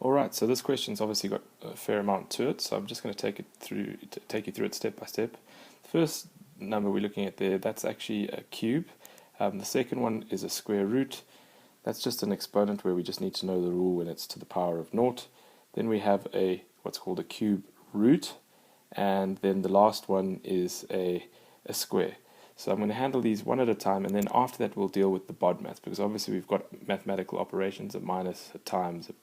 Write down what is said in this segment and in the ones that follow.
Alright, so this question's obviously got a fair amount to it, so I'm just going to take you through it step by step. The first number we're looking at there, that's actually a cube. The second one is a square root. That's just an exponent where we just need to know the rule when it's to the power of naught. Then we have what's called a cube root, and then the last one is a square. So I'm going to handle these one at a time, and then after that we'll deal with the BODMAS, because obviously we've got mathematical operations, a minus, a times, a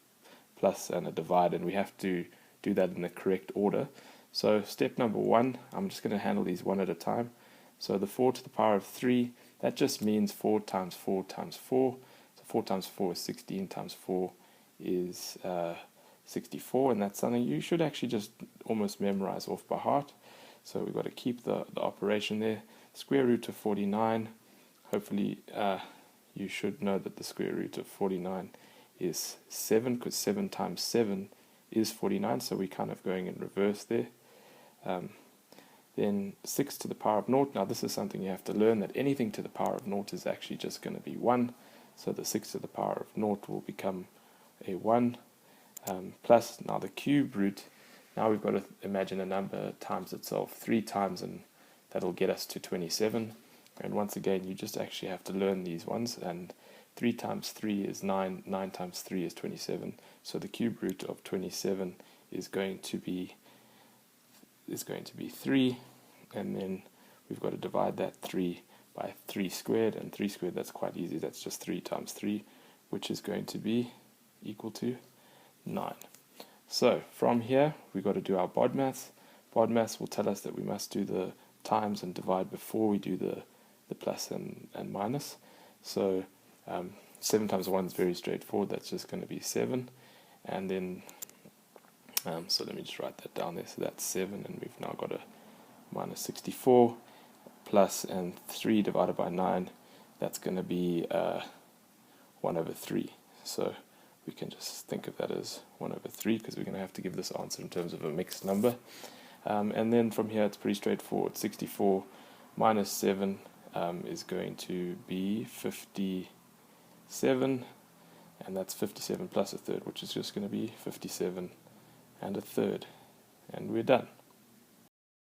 plus, and a divide, and we have to do that in the correct order. So step number one, I'm just going to handle these one at a time. So the 4 to the power of 3, that just means 4 times 4 times 4. So 4 times 4 is 16, times 4 is 64, and that's something you should actually just almost memorize off by heart. So we've got to keep the operation there. Square root of 49, hopefully you should know that the square root of 49 is 7, because 7 times 7 is 49, so we're kind of going in reverse there. Then 6 to the power of naught. Now this is something you have to learn, that anything to the power of naught is actually just going to be 1. So the 6 to the power of naught will become a 1. Plus, now the cube root, now we've got to imagine a number times itself 3 times, and that'll get us to 27. And once again, you just actually have to learn these ones, and 3 times 3 is 9, 9 times 3 is 27. So the cube root of 27 is going to be 3, and then we've got to divide that 3 by 3 squared, and 3 squared, that's quite easy, that's just 3 times 3, which is going to be equal to 9. So from here we've got to do our BODMAS. BODMAS will tell us that we must do the times and divide before we do the plus and minus. So 7 times 1 is very straightforward, that's just going to be 7, and then so let me just write that down there. So that's 7, and we've now got a minus 64, plus, and 3 divided by 9, that's going to be 1 over 3. So we can just think of that as 1 over 3, because we're going to have to give this answer in terms of a mixed number. And then from here it's pretty straightforward. 64 minus 7 is going to be 57, and that's 57 plus a third, which is just going to be 57 and a third, and we're done.